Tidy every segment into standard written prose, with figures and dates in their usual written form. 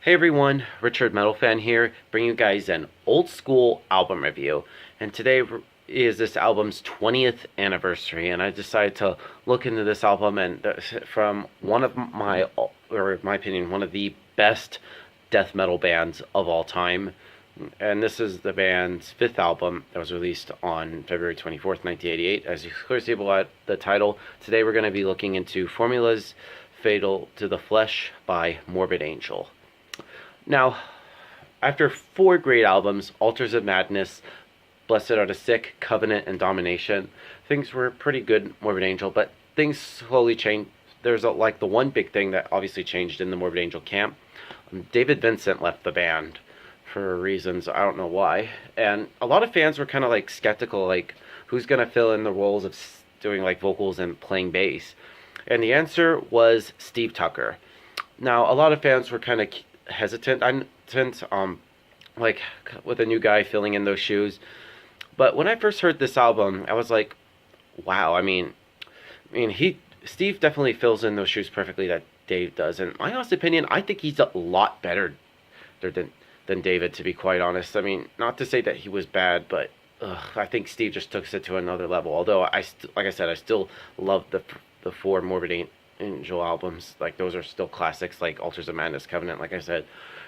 Hey everyone, Richard Metal Fan here, bringing you guys an old school album review. And today is this album's 20th anniversary, and I decided to look into this album and from one of in my opinion, one of the best death metal bands of all time. And this is the band's fifth album that was released on February 24th, 1988. As you clearly see by the title, today we're going to be looking into Formulas Fatal to the Flesh by Morbid Angel. Now, after four great albums, Altars of Madness, Blessed Are the Sick, Covenant, and Domination, things were pretty good, Morbid Angel, but things slowly changed. There's like the one big thing that obviously changed in the Morbid Angel camp. David Vincent left the band for reasons, I don't know why, and a lot of fans were kind of like skeptical, like who's going to fill in the roles of doing like vocals and playing bass, and the answer was Steve Tucker. Now, a lot of fans were kind of hesitant like with a new guy filling in those shoes, but when I first heard this album, I was like, wow. I mean Steve definitely fills in those shoes perfectly that Dave does, and my honest opinion, I think he's a lot better than David, to be quite honest. I mean, not to say that he was bad, but I think Steve just took it to another level. Although like I said, I still love the four Morbid Angel albums. Like, those are still classics, like Altars of Madness, Covenant. Like I said,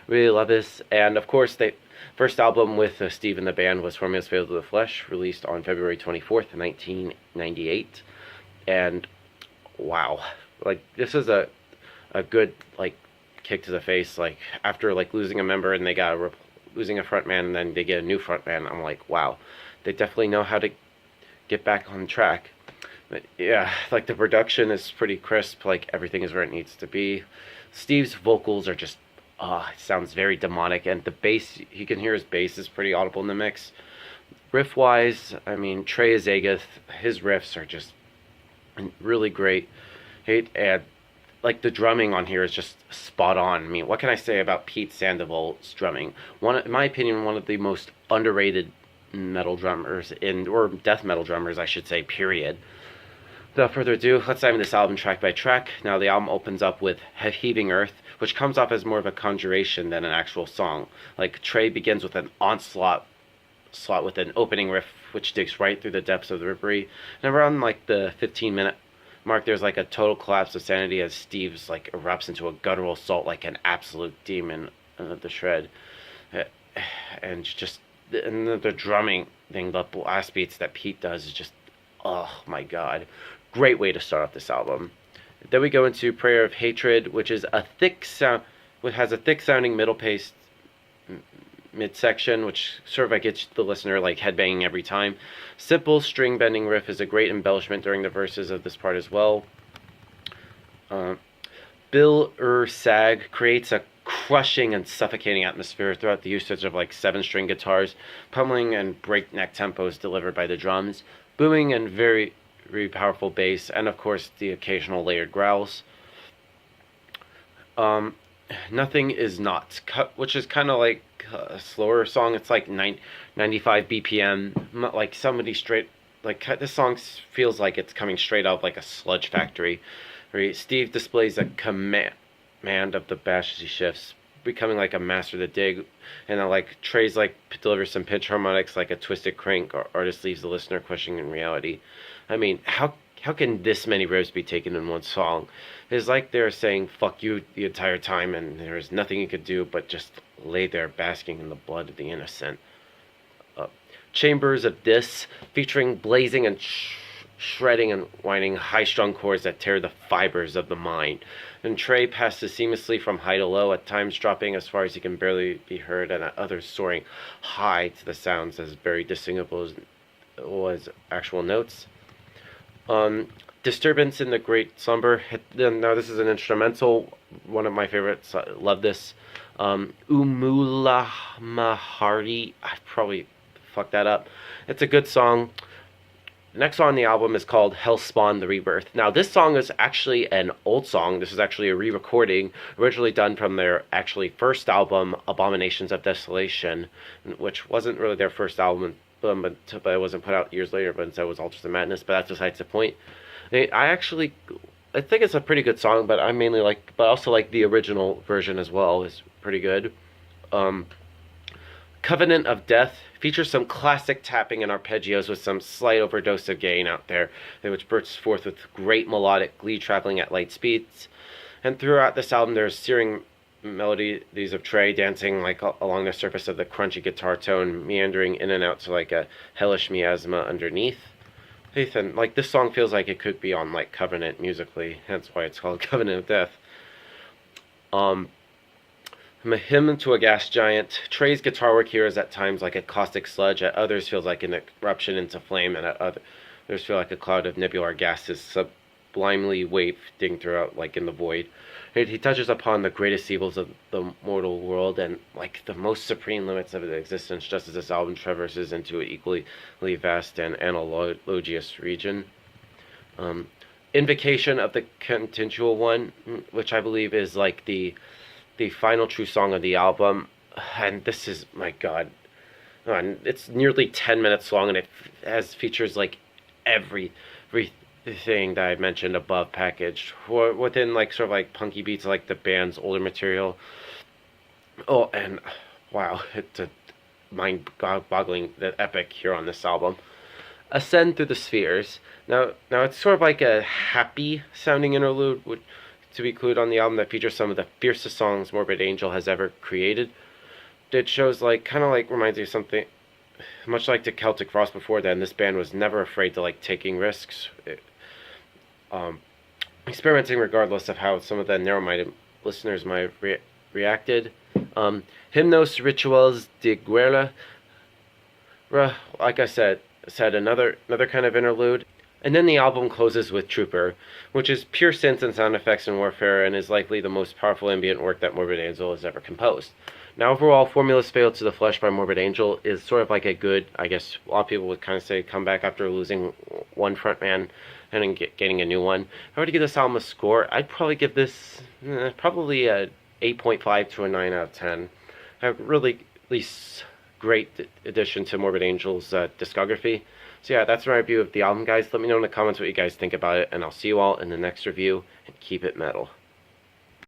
really love this. And of course, the first album with Steve in the band was Formulas Fatal to the Flesh, released on February 24th, 1998. And wow, like, this is a good like kick to the face. Like, after like losing a member and they got losing a front man and then they get a new front man, I'm like, wow, they definitely know how to get back on track. But yeah, like, the production is pretty crisp, like everything is where it needs to be. Steve's vocals are just it sounds very demonic, and the bass, you can hear his bass is pretty audible in the mix. Riff wise, I mean, Trey Azagoth, his riffs are just really great. And like, the drumming on here is just spot on. I mean, what can I say about Pete Sandoval's drumming? In my opinion, one of the most underrated metal drummers or death metal drummers, I should say, period. Without further ado, let's dive into this album track by track. Now, the album opens up with Heaving Earth, which comes off as more of a conjuration than an actual song. Like, Trey begins with an onslaught with an opening riff, which digs right through the depths of the ribbery. And around like the 15-minute mark, there's like a total collapse of sanity as Steve's like erupts into a guttural assault like an absolute demon of the shred. And the drumming thing, the blast beats that Pete does is just, oh my god. Great way to start off this album. Then we go into Prayer of Hatred, which is has a thick sounding middle paced midsection, which sort of like gets the listener like headbanging every time. Simple string bending riff is a great embellishment during the verses of this part as well. Bill Sag creates a crushing and suffocating atmosphere throughout the usage of like 7-string guitars, pummeling and breakneck tempos delivered by the drums, booming and very, very powerful bass, and of course the occasional layered growls. Nothing Is Not, which is kind of like a slower song. It's like 95 BPM, like somebody straight, like, this song feels like it's coming straight out of like a sludge factory. Right? Steve displays a command of the bass as he shifts, becoming like a master of the dig, and like Trey's like delivers some pitch harmonics like a twisted crank, or artist leaves the listener questioning in reality. I mean, how can this many riffs be taken in one song? It's like they're saying fuck you the entire time, and there's nothing you could do but just lay there basking in the blood of the innocent. Chambers of Dis, featuring blazing and shredding and whining high-strung chords that tear the fibers of the mind. And Trey passes seamlessly from high to low, at times dropping as far as he can barely be heard, and at others soaring high to the sounds as very distinguishable as actual notes. Disturbance in the Great Sambar. Now, this is an instrumental, one of my favorites. I love this. Umula Mahari. I probably fucked that up. It's a good song. The next song on the album is called Hellspawn The Rebirth. Now, this song is actually an old song. This is actually a re-recording, originally done from their actually first album, Abominations of Desolation, which wasn't really their first album, but it wasn't put out years later, but instead it was Altars of Madness. But that's besides the point. I actually I think it's a pretty good song, but I mainly like, but also like the original version as well is pretty good. Um, Covenant of Death features some classic tapping and arpeggios with some slight overdose of gain out there, which bursts forth with great melodic glee traveling at light speeds. And throughout this album, there's searing melodies of Trey dancing like along the surface of the crunchy guitar tone, meandering in and out to like a hellish miasma underneath. And like this song feels like it could be on like Covenant musically, hence why it's called Covenant of Death. From a hymn to a gas giant, Trey's guitar work here is at times like a caustic sludge, at others feels like an eruption into flame, and at others feel like a cloud of nebular gases sublimely wafting throughout, like in the void. He touches upon the greatest evils of the mortal world and like the most supreme limits of existence, just as this album traverses into an equally vast and analogous region. Invocation of the Continual One, which I believe is like the final true song of the album, and this is, my god, it's nearly 10 minutes long, and it has features like everything that I mentioned above packaged within like sort of like punky beats like the band's older material. Oh, and wow, it's a mind-boggling epic here on this album. Ascend Through the Spheres. Now it's sort of like a happy sounding interlude to be included on the album that features some of the fiercest songs Morbid Angel has ever created. It shows like, kind of like reminds me of something much like the Celtic Frost before then. This band was never afraid to like taking risks, experimenting regardless of how some of the narrow-minded listeners might have reacted. Hymnos Rituals de Guerra, like I said another kind of interlude. And then the album closes with Trooper, which is pure synths and sound effects and warfare, and is likely the most powerful ambient work that Morbid Angel has ever composed. Now, overall, Formulas Failed to the Flesh by Morbid Angel is sort of like a good, I guess a lot of people would kind of say, comeback after losing one frontman and then getting a new one. If I were to give this album a score, I'd probably give this probably a 8.5 to a 9 out of 10. A really, at least, great addition to Morbid Angel's discography. So yeah, that's my review of the album, guys. Let me know in the comments what you guys think about it, and I'll see you all in the next review, and keep it metal.